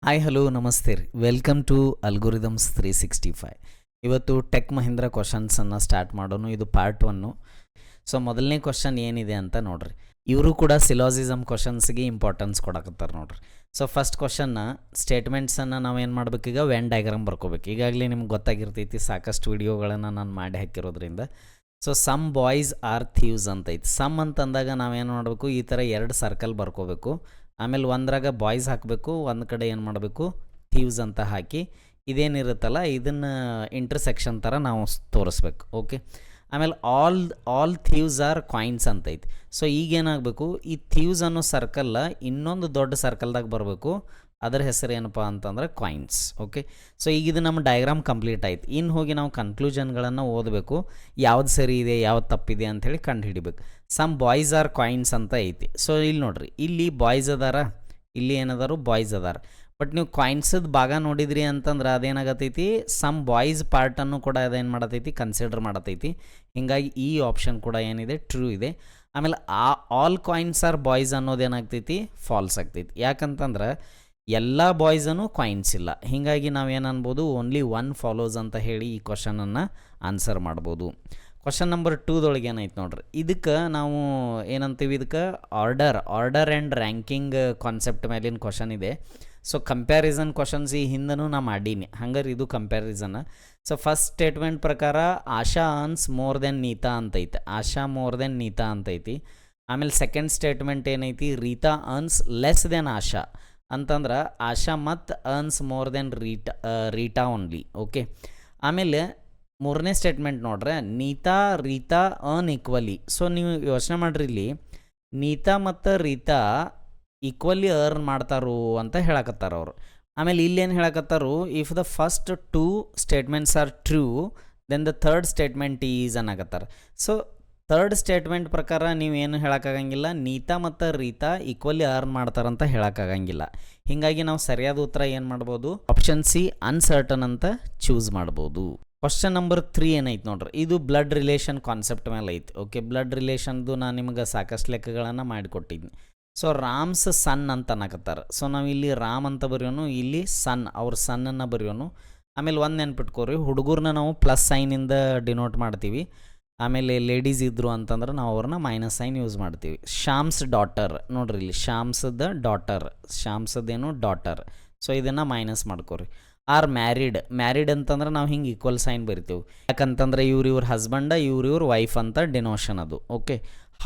Hi hello ನಮಸ್ತೆ ರೀ. Welcome to algorithms 365. ಇವತ್ತು ಟೆಕ್ ಮಹೀಂದ್ರ ಕ್ವಶನ್ಸನ್ನು ಸ್ಟಾರ್ಟ್ ಮಾಡೋಣ. ಇದು ಪಾರ್ಟ್ 1. ಸೊ ಮೊದಲನೇ ಕ್ವಶನ್ ಏನಿದೆ ಅಂತ ನೋಡ್ರಿ. ಇವರು ಕೂಡ ಸಿಲಾಜಿಸಮ್ ಕ್ವಶನ್ಸ್ಗೆ ಇಂಪಾರ್ಟೆನ್ಸ್ ಕೊಡಕತ್ತಾರೆ ನೋಡ್ರಿ. ಸೊ ಫಸ್ಟ್ ಕ್ವಶನ್ನ ಸ್ಟೇಟ್ಮೆಂಟ್ಸನ್ನು ನಾವು ಏನು ಮಾಡಬೇಕೀಗ ವೆನ್ ಡಯಾಗ್ರಾಮ್ ಬರ್ಕೋಬೇಕು. ಈಗಾಗಲೇ ನಿಮ್ಗೆ ಗೊತ್ತಾಗಿರ್ತೈತಿ, ಸಾಕಷ್ಟು ವಿಡಿಯೋಗಳನ್ನು ನಾನು ಮಾಡಿ ಹಾಕಿರೋದ್ರಿಂದ. So some boys are thieves ಅಂತೈತಿ. ಸಮ್ ಅಂತಂದಾಗ ನಾವೇನು ಮಾಡಬೇಕು, ಈ ಥರ 2 ಸರ್ಕಲ್ ಬರ್ಕೋಬೇಕು. ಆಮೇಲೆ ಒಂದ್ರಾಗ ಬಾಯ್ಸ್ ಹಾಕಬೇಕು, ಒಂದು ಕಡೆ ಏನು ಮಾಡಬೇಕು ಥೀವ್ಸ್ ಅಂತ ಹಾಕಿ ಇದೇನಿರುತ್ತಲ್ಲ ಇದನ್ನು ಇಂಟರ್ಸೆಕ್ಷನ್ ಥರ ನಾವು ತೋರಿಸ್ಬೇಕು. ಓಕೆ, ಆಮೇಲೆ ಆಲ್ ಥೀವ್ಸ್ ಆರ್ ಕಾಯಿನ್ಸ್ ಅಂತೈತಿ. ಸೊ ಈಗೇನಾಗಬೇಕು, ಈ ಥೀವ್ಸ್ ಅನ್ನೋ ಸರ್ಕಲ್ಲ ಇನ್ನೊಂದು ದೊಡ್ಡ ಸರ್ಕಲ್ದಾಗ ಬರಬೇಕು. ಅದರ ಹೆಸರು ಏನಪ್ಪ ಅಂತಂದ್ರೆ ಕಾಯಿನ್ಸ್. ಓಕೆ, ಸೊ ಈಗ ಇದು ನಮ್ಮ ಡಯಾಗ್ರಾಮ್ ಕಂಪ್ಲೀಟ್ ಆಯ್ತು. ಇನ್ನು ಹೋಗಿ ನಾವು ಕನ್ಕ್ಲೂಷನ್ಗಳನ್ನು ಓದಬೇಕು, ಯಾವ್ದು ಸರಿ ಇದೆ ಯಾವ್ದು ತಪ್ಪಿದೆ ಅಂಥೇಳಿ ಕಂಡು ಹಿಡಿಬೇಕು. ಸಮ್ ಬಾಯ್ಸ್ ಆರ್ ಕಾಯಿನ್ಸ್ ಅಂತ ಐತಿ. ಸೊ ಇಲ್ಲಿ ನೋಡ್ರಿ, ಇಲ್ಲಿ ಬಾಯ್ಸ್ ಅದಾರ, ಇಲ್ಲಿ ಏನದಾರು ಬಾಯ್ಸ್ ಅದಾರ. ಬಟ್ ನೀವು ಕಾಯಿನ್ಸದ ಭಾಗ ನೋಡಿದ್ರಿ ಅಂತಂದ್ರೆ ಅದೇನಾಗತೈತಿ, ಸಮ್ ಬಾಯ್ಸ್ ಪಾರ್ಟನ್ನು ಕೂಡ ಅದೇನು ಮಾಡತೈತಿ, ಕನ್ಸಿಡರ್ ಮಾಡತೈತಿ. ಹೀಗಾಗಿ ಈ ಆಪ್ಷನ್ ಕೂಡ ಏನಿದೆ ಟ್ರೂ ಇದೆ. ಆಮೇಲೆ ಆಲ್ ಕಾಯಿನ್ಸ್ ಆರ್ ಬಾಯ್ಸ್ ಅನ್ನೋದೇನಾಗ್ತೈತಿ, ಫಾಲ್ಸ್ ಆಗ್ತೈತಿ. ಯಾಕಂತಂದ್ರೆ ಎಲ್ಲ ಬಾಯ್ಸನು ಕಾಯಿನ್ಸ್ ಇಲ್ಲ. ಹೀಗಾಗಿ ನಾವೇನು ಅನ್ಬೋದು, ಓನ್ಲಿ 1 ಫಾಲೋಸ್ ಅಂತ ಹೇಳಿ ಈ ಕ್ವಶನನ್ನು ಆನ್ಸರ್ ಮಾಡ್ಬೋದು. ಕ್ವಶನ್ ನಂಬರ್ 2ದೊಳಗೆ ಏನೈತೆ ನೋಡ್ರಿ, ಇದಕ್ಕೆ ನಾವು ಏನಂತೀವಿ, ಇದಕ್ಕೆ ಆರ್ಡರ್ ಆ್ಯಂಡ್ ರ್ಯಾಂಕಿಂಗ್ ಕಾನ್ಸೆಪ್ಟ್ ಮೇಲಿನ ಕ್ವಶನ್ ಇದೆ. ಸೊ ಕಂಪ್ಯಾರಿಸನ್ ಕ್ವಶನ್ಸ್ ಈ ಹಿಂದನೂ ನಾ ಮಾಡೀನಿ, ಹಂಗಾರೆ ಇದು ಕಂಪ್ಯಾರಿಸನ್. ಸೊ ಫಸ್ಟ್ ಸ್ಟೇಟ್ಮೆಂಟ್ ಪ್ರಕಾರ ಆಶಾ ಅರ್ನ್ಸ್ ಮೋರ್ ದೆನ್ ನೀತಾ ಅಂತೈತೆ. ಆಶಾ ಮೋರ್ ದೆನ್ ನೀತಾ ಅಂತೈತಿ. ಆಮೇಲೆ ಸೆಕೆಂಡ್ ಸ್ಟೇಟ್ಮೆಂಟ್ ಏನೈತಿ, ರೀತಾ ಅರ್ನ್ಸ್ ಲೆಸ್ ದೆನ್ ಆಶಾ ಅಂತಂದ್ರೆ ಆಶಾ ಮತ್ತು earns more than Rita only. Okay, ಆಮೇಲೆ ಮೂರನೇ ಸ್ಟೇಟ್ಮೆಂಟ್ ನೋಡ್ರೆ, Neeta Rita earn equally. So ನೀವು ಯೋಚನೆ ಮಾಡ್ರಿ, ಇಲ್ಲಿ ನೀತಾ ಮತ್ತು ರೀತಾ ಈಕ್ವಲಿ ಅರ್ನ್ ಮಾಡ್ತಾರು ಅಂತ ಹೇಳಕತ್ತಾರ ಅವರು. ಆಮೇಲೆ ಇಲ್ಲೇನು ಹೇಳಕತ್ತಾರು, if the first 2 statements are true then the third statement is ಅನ್ನಕತ್ತಾರ. ಸೊ ಥರ್ಡ್ ಸ್ಟೇಟ್ಮೆಂಟ್ ಪ್ರಕಾರ ನೀವೇನು ಹೇಳೋಕ್ಕಾಗಂಗಿಲ್ಲ, ನೀತಾ ಮತ್ತು ರೀತಾ ಈಕ್ವಲಿ ಅರ್ನ್ ಮಾಡ್ತಾರಂತ ಹೇಳೋಕ್ಕಾಗಂಗಿಲ್ಲ. ಹೀಗಾಗಿ ನಾವು ಸರಿಯಾದ ಉತ್ತರ ಏನು ಮಾಡ್ಬೋದು, ಆಪ್ಷನ್ ಸಿ ಅನ್ಸರ್ಟನ್ ಅಂತ ಚೂಸ್ ಮಾಡ್ಬೋದು. ಕ್ವಶನ್ ನಂಬರ್ 3 ಏನೈತೆ ನೋಡ್ರಿ, ಇದು ಬ್ಲಡ್ ರಿಲೇಷನ್ ಕಾನ್ಸೆಪ್ಟ್ ಮೇಲೆ ಐತಿ. ಓಕೆ, ಬ್ಲಡ್ ರಿಲೇಷನ್ದು ನಾನು ನಿಮ್ಗೆ ಸಾಕಷ್ಟು ಲೆಕ್ಕಗಳನ್ನು ಮಾಡಿಕೊಟ್ಟಿದ್ದೀನಿ. ಸೊ ರಾಮ್ಸ್ ಸನ್ ಅಂತ ಅನ್ನಕತ್ತಾರೆ. ಸೊ ನಾವು ಇಲ್ಲಿ ರಾಮ್ ಅಂತ ಬರೆಯೋನು, ಇಲ್ಲಿ ಸನ್ ಅವ್ರ ಸನ್ನನ್ನು ಬರೆಯೋನು. ಆಮೇಲೆ ಒಂದು ನೆನ್ಪಿಟ್ಕೋರಿ, ಹುಡುಗರನ್ನ ನಾವು ಪ್ಲಸ್ ಸೈನಿಂದ ಡಿನೋಟ್ ಮಾಡ್ತೀವಿ. ಆಮೇಲೆ ಲೇಡೀಸ್ ಇದ್ದರು ಅಂತಂದ್ರೆ ನಾವು ಅವ್ರನ್ನ ಮೈನಸ್ ಸೈನ್ ಯೂಸ್ ಮಾಡ್ತೀವಿ. ಶ್ಯಾಮ್ಸ್ ಡಾಟರ್ ನೋಡ್ರಿ, ಇಲ್ಲಿ ಶ್ಯಾಮ್ಸದ ಡಾಟರ್, ಶ್ಯಾಮ್ಸದೇನು ಡಾಟರ್. ಸೊ ಇದನ್ನು ಮೈನಸ್ ಮಾಡ್ಕೋರಿ. ಆರ್ ಮ್ಯಾರಿಡ್ ಅಂತಂದ್ರೆ ನಾವು ಹಿಂಗೆ ಈಕ್ವಲ್ ಸೈನ್ ಬರಿತೀವಿ. ಯಾಕಂತಂದ್ರೆ ಇವ್ರ ಹಸ್ಬೆಂಡ ಇವ್ರ ವೈಫ್ ಅಂತ ಡಿನೋಷನ್ ಅದು. Okay,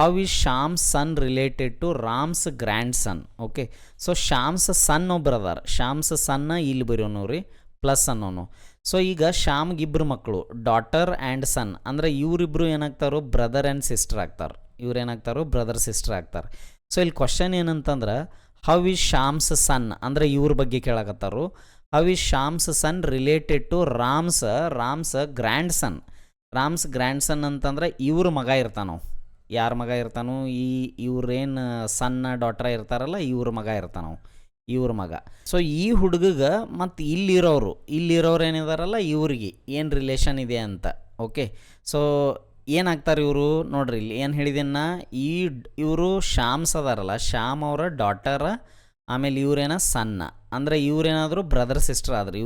how is Shyam's son related to Ram's grandson. Okay, so Shyam's son ಒಬ್ರು ಅದಾರ, ಶ್ಯಾಮ್ಸ್ ಸನ್ನ ಇಲ್ಲಿ ಬರೆಯೋನು ರೀ, ಪ್ಲಸ್ ಅನ್ನೋನು. ಸೊ ಈಗ ಶ್ಯಾಮ್ಗಿಬ್ಬರು ಮಕ್ಕಳು, ಡಾಟರ್ ಆ್ಯಂಡ್ ಸನ್, ಅಂದರೆ ಇವರಿಬ್ಬರು ಏನಾಗ್ತಾರೋ ಬ್ರದರ್ ಆ್ಯಂಡ್ ಸಿಸ್ಟರ್ ಆಗ್ತಾರೆ. ಇವ್ರು ಏನಾಗ್ತಾರೋ ಬ್ರದರ್ ಸಿಸ್ಟರ್ ಆಗ್ತಾರೆ. ಸೊ ಇಲ್ಲಿ ಕ್ವಶನ್ ಏನಂತಂದ್ರೆ, ಹೌ ಈಸ್ ಶ್ಯಾಮ್ಸ್ ಸನ್ ಅಂದರೆ ಇವ್ರ ಬಗ್ಗೆ ಕೇಳಕತ್ತಾರು. How is Shyam's son related to Ram's grandson. Ram's grandson ಅಂತಂದ್ರೆ ಇವ್ರ ಮಗ ಇರ್ತಾನೋ, ಯಾರ ಮಗ ಇರ್ತಾನೋ, ಇವ್ರೇನು ಸನ್ನ ಡಾಟರ್ ಇರ್ತಾರಲ್ಲ, ಇವ್ರ ಮಗ ಇರ್ತಾನೋ, ಇವ್ರ ಮಗ. ಸೊ ಈ ಹುಡುಗಗೆ ಮತ್ತು ಇಲ್ಲಿರೋರು ಏನಿದಾರಲ್ಲ ಇವ್ರಿಗೆ ಏನು ರಿಲೇಷನ್ ಇದೆ ಅಂತ. ಓಕೆ, ಸೊ ಏನಾಗ್ತಾರೆ ಇವರು ನೋಡ್ರಿ, ಇಲ್ಲಿ ಏನು ಹೇಳಿದೆನ್ನ, ಇವರು ಶ್ಯಾಮ್ಸ್ ಅದಾರಲ್ಲ, ಶ್ಯಾಮ್ ಅವರ ಡಾಟರ, ಆಮೇಲೆ ಇವ್ರೇನ ಸನ್ನ, ಅಂದರೆ ಇವರೇನಾದರೂ ಬ್ರದರ್ ಸಿಸ್ಟರ್ ಆದ್ರೆ,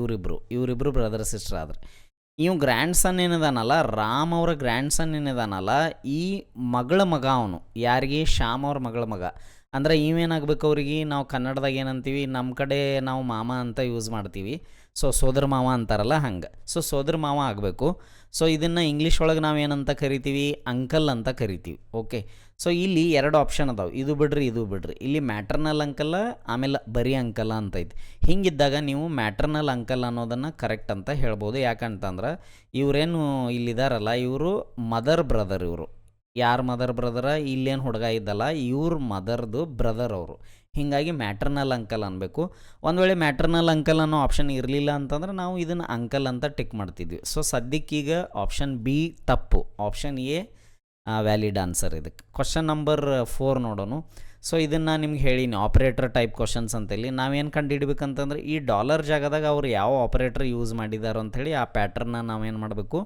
ಇವರಿಬ್ಬರು ಬ್ರದರ್ ಸಿಸ್ಟರ್ ಆದ್ರೆ. ಇವು ಗ್ರ್ಯಾಂಡ್ ಸನ್ ಏನಿದಾನಲ್ಲ, ರಾಮ್ ಅವರ ಗ್ರ್ಯಾಂಡ್ ಸನ್ ಏನಿದಾನಲ್ಲ, ಈ ಮಗಳ ಮಗ ಅವನು. ಯಾರಿಗೆ, ಶ್ಯಾಮ್ ಅವ್ರ ಮಗಳ ಮಗ. ಅಂದರೆ ಇವೇನಾಗಬೇಕು ಅವ್ರಿಗೆ, ನಾವು ಕನ್ನಡದಾಗ ಏನಂತೀವಿ, ನಮ್ಮ ಕಡೆ ನಾವು ಮಾಮ ಅಂತ ಯೂಸ್ ಮಾಡ್ತೀವಿ. ಸೊ ಸೋದರ ಮಾವ ಅಂತಾರಲ್ಲ ಹಂಗೆ. ಸೊ ಸೋದರ ಮಾವ ಆಗಬೇಕು. ಸೊ ಇದನ್ನು ಇಂಗ್ಲೀಷ್ ಒಳಗೆ ನಾವು ಏನಂತ ಕರಿತೀವಿ, ಅಂಕಲ್ ಅಂತ ಕರಿತೀವಿ. ಓಕೆ, ಸೊ ಇಲ್ಲಿ 2 ಆಪ್ಷನ್ ಅದಾವೆ, ಇದು ಬಿಡ್ರಿ. ಇಲ್ಲಿ ಮ್ಯಾಟರ್ನಲ್ ಅಂಕಲ್ ಆಮೇಲೆ ಬರೀ ಅಂಕಲ್ ಅಂತೈತಿ. ಹಿಂಗಿದ್ದಾಗ ನೀವು ಮ್ಯಾಟರ್ನಲ್ ಅಂಕಲ್ ಅನ್ನೋದನ್ನು ಕರೆಕ್ಟ್ ಅಂತ ಹೇಳ್ಬೋದು. ಯಾಕಂತಂದ್ರೆ ಇವರೇನು ಇಲ್ಲಿದಾರಲ್ಲ, ಇವರು ಮದರ್ ಬ್ರದರ್. ಇವರು ಯಾರು ಮದರ್ ಬ್ರದರ, ಇಲ್ಲೇನು ಹುಡುಗ ಇದ್ದಲ್ಲ, ಇವ್ರ ಮದರ್ದು ಬ್ರದರ್ ಅವರು. ಹೀಗಾಗಿ ಮ್ಯಾಟರ್ನಲ್ ಅಂಕಲ್ ಅನ್ಬೇಕು. ಒಂದು ವೇಳೆ ಮ್ಯಾಟರ್ನಲ್ ಅಂಕಲ್ ಅನ್ನೋ ಆಪ್ಷನ್ ಇರಲಿಲ್ಲ ಅಂತಂದ್ರೆ ನಾವು ಇದನ್ನು ಅಂಕಲ್ ಅಂತ ಟಿಕ್ ಮಾಡ್ತಿದ್ವಿ. ಸೊ ಸದ್ಯಕ್ಕೀಗ ಆಪ್ಷನ್ ಬಿ ತಪ್ಪು, ಆಪ್ಷನ್ ಎ ವ್ಯಾಲಿಡ್ ಆನ್ಸರ್ ಇದಕ್ಕೆ. ಕ್ವಶನ್ ನಂಬರ್ 4 ನೋಡೋಣ. ಸೊ ಇದನ್ನು ನಿಮ್ಗೆ ಹೇಳೀನಿ, ಆಪ್ರೇಟರ್ ಟೈಪ್ ಕ್ವಶನ್ಸ್ ಅಂತೇಳಿ. ನಾವೇನು ಕಂಡು ಹಿಡಿಬೇಕಂತಂದ್ರೆ, ಈ ಡಾಲರ್ ಜಾಗದಾಗ ಅವ್ರು ಯಾವ ಆಪ್ರೇಟರ್ ಯೂಸ್ ಮಾಡಿದಾರೋ ಅಂಥೇಳಿ ಆ ಪ್ಯಾಟ್ರನ್ನ ನಾವೇನು ಮಾಡಬೇಕು,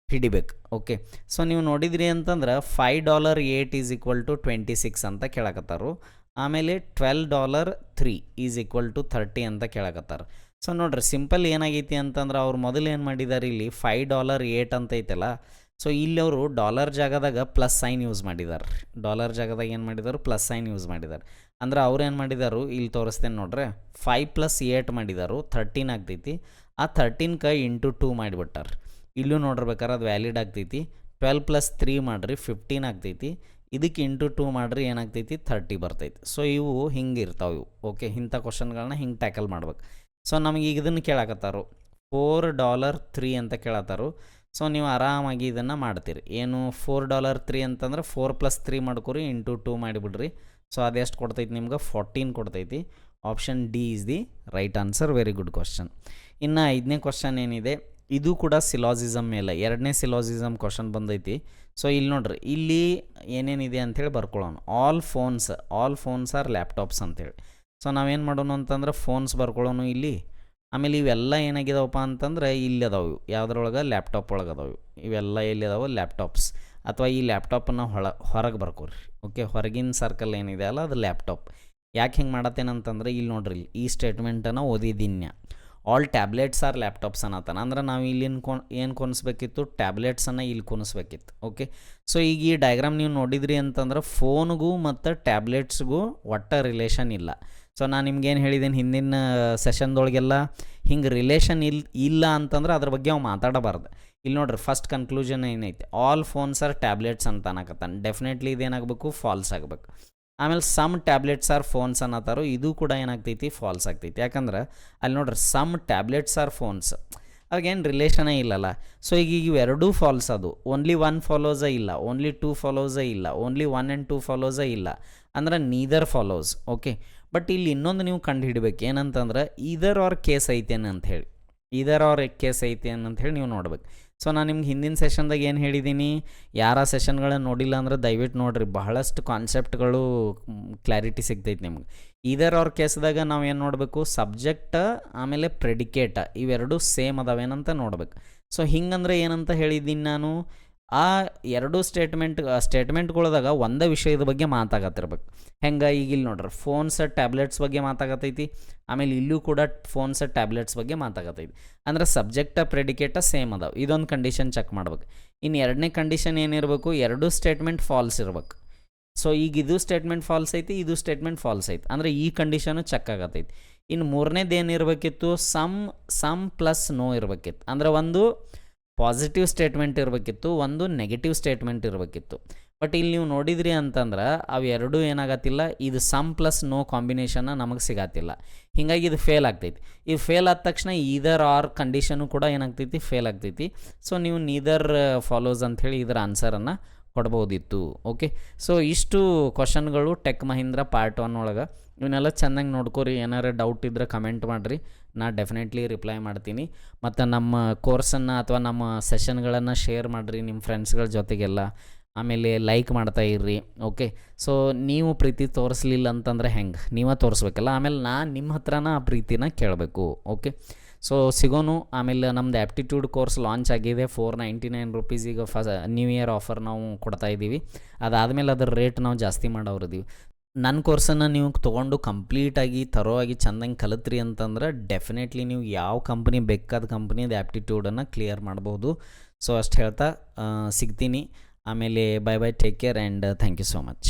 ಹಿಡಿಬೇಕು. ಓಕೆ, ಸೊ ನೀವು ನೋಡಿದ್ರಿ ಅಂತಂದ್ರೆ $5 8 = 26 ಅಂತ ಕೇಳಕತ್ತಾರು. ಆಮೇಲೆ $12 ಈಸ್ ಈಕ್ವಲ್ ಟು 30 ಅಂತ ಕೇಳಕತ್ತಾರ. ಸೊ ನೋಡ್ರಿ ಸಿಂಪಲ್ ಏನಾಗೈತಿ ಅಂತಂದ್ರೆ ಅವ್ರು ಮೊದಲು ಏನು ಮಾಡಿದ್ದಾರೆ ಇಲ್ಲಿ $5.08 ಅಂತ ಐತಲ್ಲ. ಸೊ ಇಲ್ಲಿ ಅವರು ಡಾಲರ್ ಜಾಗದಾಗ ಪ್ಲಸ್ ಸೈನ್ ಯೂಸ್ ಮಾಡಿದ್ದಾರೆ. ಡಾಲರ್ ಜಾಗದಾಗ ಏನು ಮಾಡಿದ್ದಾರೆ, ಪ್ಲಸ್ ಸೈನ್ ಯೂಸ್ ಮಾಡಿದ್ದಾರೆ. ಅಂದ್ರೆ ಅವ್ರು ಏನು ಮಾಡಿದಾರು ಇಲ್ಲಿ ತೋರಿಸ್ತೇನೆ ನೋಡ್ರಿ, 5 + 8 ಮಾಡಿದಾರು, 13 ಆಗ್ತೈತಿ. ಆ 13ಕ್ಕೆ ಇಂಟು 2 ಮಾಡಿಬಿಟ್ಟಾರ. ಇಲ್ಲೂ ನೋಡಿರ್ಬೇಕಾರೆ ಅದು ವ್ಯಾಲಿಡ್ ಆಗ್ತೈತಿ. 12 + 3 ಮಾಡಿರಿ 15 ಆಗ್ತೈತಿ. ಇದಕ್ಕೆ ಇಂಟು 2 ಮಾಡಿರಿ ಏನಾಗ್ತೈತಿ, 30 ಬರ್ತೈತಿ. ಸೊ ಇವು ಹಿಂಗೆ ಇರ್ತಾವೆ ಇವು. ಓಕೆ, ಇಂಥ ಕ್ವಶನ್ಗಳನ್ನ ಹಿಂಗೆ ಟ್ಯಾಕಲ್ ಮಾಡ್ಬೇಕು. ಸೊ ನಮಗೆ ಈಗ ಇದನ್ನು ಕೇಳಕತ್ತಾರು, $4.03 ಅಂತ ಕೇಳತ್ತಾರು. ಸೊ ನೀವು ಆರಾಮಾಗಿ ಇದನ್ನು ಮಾಡ್ತೀರಿ. ಏನು $4.03 ಅಂತಂದ್ರೆ 4 + 3 ಮಾಡ್ಕೊರಿ, ಇಂಟು 2 ಮಾಡಿಬಿಡ್ರಿ. ಸೊ ಅದೆಷ್ಟು ಕೊಡ್ತೈತಿ ನಿಮ್ಗೆ, 14 ಕೊಡ್ತೈತಿ. Option D is the right answer. Very good question. ಇನ್ನು 5ನೇ ಕ್ವಶನ್ ಏನಿದೆ, ಇದು ಕೂಡ ಸಿಲಾಜಿಸಮ್ ಮೇಲೆ 2ನೇ ಸಿಲಾಜಿಸಮ್ ಕ್ವಶನ್ ಬಂದೈತಿ. ಸೊ ಇಲ್ಲಿ ನೋಡ್ರಿ, ಇಲ್ಲಿ ಏನೇನಿದೆ ಅಂಥೇಳಿ ಬರ್ಕೊಳ್ಳೋಣ. ಆಲ್ ಫೋನ್ಸ್ ಆರ್ ಲ್ಯಾಪ್ಟಾಪ್ಸ್ ಅಂತೇಳಿ. ಸೊ ನಾವೇನು ಮಾಡೋಣ ಅಂತಂದ್ರೆ ಫೋನ್ಸ್ ಬರ್ಕೊಳ್ಳೋಣ ಇಲ್ಲಿ. ಆಮೇಲೆ ಇವೆಲ್ಲ ಏನಾಗಿದಾವಪ್ಪ ಅಂತಂದ್ರೆ ಇಲ್ಲಿ ಅದಾವೆ, ಯಾವುದ್ರೊಳಗೆ, ಲ್ಯಾಪ್ಟಾಪ್ ಒಳಗೆ ಅದಾವೆ. ಇವೆಲ್ಲ ಎಲ್ಲಿ ಅದಾವೆ, ಲ್ಯಾಪ್ಟಾಪ್ಸ್. ಅಥವಾ ಈ ಲ್ಯಾಪ್ಟಾಪನ್ನು ಹೊರಗೆ ಬರ್ಕೋರಿ. ಓಕೆ, ಹೊರಗಿನ ಸರ್ಕಲ್ ಏನಿದೆ ಅಲ್ಲ ಅದು ಲ್ಯಾಪ್ಟಾಪ್. ಯಾಕೆ ಹಿಂಗೆ ಮಾಡತ್ತೇನಂತಂದ್ರೆ ಇಲ್ಲಿ ನೋಡ್ರಿ, ಈ ಸ್ಟೇಟ್ಮೆಂಟನ್ನು ಓದಿದ್ದೀನಿ. ಆಲ್ ಟ್ಯಾಬ್ಲೆಟ್ಸ್ ಆರ್ ಲ್ಯಾಪ್ಟಾಪ್ಸ್ ಅನ್ನತ್ತಾನ. ಅಂದ್ರೆ ನಾವು ಇಲ್ಲಿ ಏನು ಕೊನಿಸ್ಬೇಕಿತ್ತು, ಟ್ಯಾಬ್ಲೆಟ್ಸನ್ನು ಇಲ್ಲಿ ಕೊನಿಸ್ಬೇಕಿತ್ತು. ಓಕೆ, ಸೊ ಈಗ ಈ ಡಯಾಗ್ರಾಮ್ ನೀವು ನೋಡಿದ್ರಿ ಅಂತಂದ್ರೆ ಫೋನ್ಗೂ ಮತ್ತು ಟ್ಯಾಬ್ಲೆಟ್ಸ್ಗೂ ಒಟ್ಟ ರಿಲೇಷನ್ ಇಲ್ಲ. ಸೊ ನಾನು ನಿಮ್ಗೇನು ಹೇಳಿದ್ದೀನಿ ಹಿಂದಿನ ಸೆಷನ್ದೊಳಗೆಲ್ಲ, ಹಿಂಗೆ ರಿಲೇಷನ್ ಇಲ್ಲ ಅಂತಂದ್ರೆ ಅದ್ರ ಬಗ್ಗೆ ಅವು ಮಾತಾಡಬಾರ್ದು. ಇಲ್ಲಿ ನೋಡ್ರಿ, ಫಸ್ಟ್ ಕನ್ಕ್ಲೂಷನ್ ಏನೈತೆ, ಆಲ್ ಫೋನ್ಸ್ ಆರ್ ಟ್ಯಾಬ್ಲೆಟ್ಸ್ ಅಂತ ಅನ್ನಕತ್ತಾನೆ. ಡೆಫಿನೆಟ್ಲಿ ಇದೇನಾಗಬೇಕು, ಫಾಲ್ಸ್ ಆಗಬೇಕು. ಆಮೇಲೆ ಸಮ್ ಟ್ಯಾಬ್ಲೆಟ್ಸ್ ಆರ್ ಫೋನ್ಸ್ ಅನ್ನತ್ತಾರೋ, ಇದು ಕೂಡ ಏನಾಗ್ತೈತಿ, ಫಾಲ್ಸ್ ಆಗ್ತೈತಿ. ಯಾಕಂದ್ರೆ ಅಲ್ಲಿ ನೋಡ್ರಿ, ಸಮ್ ಟ್ಯಾಬ್ಲೆಟ್ಸ್ ಆರ್ ಫೋನ್ಸ್, ಅವಾಗೇನು ರಿಲೇಷನೇ ಇಲ್ಲಲ್ಲ. ಸೊ ಈಗ ಇವೆರಡೂ ಫಾಲ್ಸ್. ಅದು ಓನ್ಲಿ 1 ಫಾಲೋಸೇ ಇಲ್ಲ, ಓನ್ಲಿ 2 ಫಾಲೋಸೇ ಇಲ್ಲ, ಓನ್ಲಿ 1 and 2 ಫಾಲೋಸೇ ಇಲ್ಲ. ಅಂದ್ರೆ ನೀದರ್ ಫಾಲೋಸ್. ಓಕೆ, ಬಟ್ ಇಲ್ಲಿ ಇನ್ನೊಂದು ನೀವು ಕಂಡು ಹಿಡಿಬೇಕು, ಏನಂತಂದ್ರೆ ಇದರ್ ಆರ್ ಕೇಸ್ ಐತೇನೆ ಅಂಥೇಳಿ. ಇದರ್ ಆರ್ ಕೇಸ್ ಐತೇನೆ ಅಂಥೇಳಿ ನೀವು ನೋಡ್ಬೇಕು. ಸೊ ನಾನು ನಿಮ್ಗೆ ಹಿಂದಿನ ಸೆಷನ್ದಾಗ ಏನು ಹೇಳಿದ್ದೀನಿ, ಯಾರ ಸೆಷನ್ಗಳನ್ನ ನೋಡಿಲ್ಲ ಅಂದ್ರೆ ದಯವಿಟ್ಟು ನೋಡಿರಿ, ಬಹಳಷ್ಟು ಕಾನ್ಸೆಪ್ಟ್ಗಳು ಕ್ಲಾರಿಟಿ ಸಿಗ್ತೈತೆ ನಿಮ್ಗೆ. ಇದರ್ ಆರ್ ಕೇಸ್ದಾಗ ನಾವು ಏನು ನೋಡಬೇಕು, ಸಬ್ಜೆಕ್ಟ್ ಆಮೇಲೆ ಪ್ರೆಡಿಕೇಟ ಇವೆರಡು ಸೇಮ್ ಅದಾವೇನಂತ ನೋಡ್ಬೇಕು. ಸೊ ಹಿಂಗಂದ್ರೆ ಏನಂತ ಹೇಳಿದ್ದೀನಿ ನಾನು, ಆ ಎರಡು ಸ್ಟೇಟ್ಮೆಂಟ್ಗಳದಾಗ ಒಂದೇ ವಿಷಯದ ಬಗ್ಗೆ ಮಾತಾಗತ್ತಿರ್ಬೇಕು. ಹೆಂಗೆ ಈಗ ಇಲ್ಲಿ ನೋಡ್ರಿ, ಫೋನ್ಸ್ ಟ್ಯಾಬ್ಲೆಟ್ಸ್ ಬಗ್ಗೆ ಮಾತಾಗತೈತಿ, ಆಮೇಲೆ ಇಲ್ಲೂ ಕೂಡ ಫೋನ್ಸ್ ಟ್ಯಾಬ್ಲೆಟ್ಸ್ ಬಗ್ಗೆ ಮಾತಾಗತೈತಿ. ಅಂದ್ರೆ ಸಬ್ಜೆಕ್ಟ ಪ್ರೆಡಿಕೇಟ ಸೇಮ್ ಅದಾವೆ. ಇದೊಂದು ಕಂಡೀಷನ್ ಚೆಕ್ ಮಾಡ್ಬೇಕು. ಇನ್ನು 2ನೇ ಕಂಡೀಷನ್ ಏನಿರಬೇಕು, ಎರಡು ಸ್ಟೇಟ್ಮೆಂಟ್ ಫಾಲ್ಸ್ ಇರ್ಬೇಕು. ಸೊ ಈಗ ಇದು ಸ್ಟೇಟ್ಮೆಂಟ್ ಫಾಲ್ಸ್ ಐತಿ, ಇದು ಸ್ಟೇಟ್ಮೆಂಟ್ ಫಾಲ್ಸ್ ಐತಿ, ಅಂದರೆ ಈ ಕಂಡೀಷನು ಚೆಕ್ ಆಗತೈತಿ. ಇನ್ನು 3ನೇದು ಏನಿರಬೇಕಿತ್ತು, ಸಮ್ ಪ್ಲಸ್ ನೋ ಇರಬೇಕಿತ್ತು. ಅಂದರೆ ಒಂದು ಪಾಸಿಟಿವ್ ಸ್ಟೇಟ್ಮೆಂಟ್ ಇರಬೇಕಿತ್ತು, ಒಂದು ನೆಗೆಟಿವ್ ಸ್ಟೇಟ್ಮೆಂಟ್ ಇರಬೇಕಿತ್ತು. ಬಟ್ ಇಲ್ಲಿ ನೀವು ನೋಡಿದ್ರಿ ಅಂತಂದ್ರೆ ಅವು ಎರಡೂ ಏನಾಗತ್ತಿಲ್ಲ, ಇದು ಸಮ್ ಪ್ಲಸ್ ನೋ ಕಾಂಬಿನೇಷನ್ನ ನಮಗೆ ಸಿಗತ್ತಿಲ್ಲ. ಹೀಗಾಗಿ ಇದು ಫೇಲ್ ಆಗ್ತೈತಿ. ಇದು ಫೇಲ್ ಆದ ತಕ್ಷಣ ಈದರ್ ಆರ್ ಕಂಡೀಷನು ಕೂಡ ಏನಾಗ್ತೈತಿ, ಫೇಲ್ ಆಗ್ತೈತಿ. ಸೊ ನೀವು ನೀದರ್ ಫಾಲೋಸ್ ಅಂಥೇಳಿ ಇದರ ಆನ್ಸರನ್ನು ಕೊಡ್ಬೋದಿತ್ತು. ಓಕೆ, ಸೊ ಇಷ್ಟು ಕ್ವಶನ್ಗಳು ಟೆಕ್ ಮಹೀಂದ್ರ ಪಾರ್ಟ್ 1 ಒಳಗೆ. ಇವನ್ನೆಲ್ಲ ಚೆನ್ನಾಗಿ ನೋಡ್ಕೊರಿ. ಏನಾರು ಡೌಟ್ ಇದ್ದರೆ ಕಮೆಂಟ್ ಮಾಡಿರಿ, ನಾ ಡೆಫಿನೆಟ್ಲಿ ರಿಪ್ಲೈ ಮಾಡ್ತೀನಿ. ಮತ್ತು ನಮ್ಮ ಕೋರ್ಸನ್ನು ಅಥವಾ ನಮ್ಮ ಸೆಷನ್ಗಳನ್ನು ಶೇರ್ ಮಾಡಿರಿ ನಿಮ್ಮ ಫ್ರೆಂಡ್ಸ್ಗಳ ಜೊತೆಗೆಲ್ಲ. ಆಮೇಲೆ ಲೈಕ್ ಮಾಡ್ತಾ ಇರ್ರಿ. ಓಕೆ, ಸೊ ನೀವು ಪ್ರೀತಿ ತೋರಿಸ್ಲಿಲ್ಲ ಅಂತಂದರೆ ಹೆಂಗೆ, ನೀವೇ ತೋರಿಸ್ಬೇಕಲ್ಲ. ಆಮೇಲೆ ನಾನು ನಿಮ್ಮ ಹತ್ರನ ಆ ಪ್ರೀತಿನ ಕೇಳಬೇಕು. ಓಕೆ, ಸೊ ಸಿಗೋನು. ಆಮೇಲೆ ನಮ್ಮದು ಆ್ಯಪ್ಟಿಟ್ಯೂಡ್ ಕೋರ್ಸ್ ಲಾಂಚ್ ಆಗಿದೆ, $499 ಈಗ ನ್ಯೂ ಇಯರ್ ಆಫರ್ ನಾವು ಕೊಡ್ತಾಯಿದ್ದೀವಿ. ಅದಾದಮೇಲೆ ಅದರ ರೇಟ್ ನಾವು ಜಾಸ್ತಿ ಮಾಡೋರಿದ್ದೀವಿ. ನನ್ನ ಕೋರ್ಸನ್ನು ನೀವು ತೊಗೊಂಡು ಕಂಪ್ಲೀಟಾಗಿ ಥರೋವಾಗಿ ಚೆಂದಂಗೆ ಕಲಿತ್ರಿ ಅಂತಂದ್ರೆ ಡೆಫಿನೆಟ್ಲಿ ನೀವು ಯಾವ ಕಂಪ್ನಿ ಬೇಕಾದ ಕಂಪ್ನಿದು ಆ್ಯಪ್ಟಿಟ್ಯೂಡನ್ನು ಕ್ಲಿಯರ್ ಮಾಡ್ಬೋದು. ಸೊ ಅಷ್ಟು ಹೇಳ್ತಾ ಸಿಗ್ತೀನಿ. ಆಮೇಲೆ bye take care and thank you so much.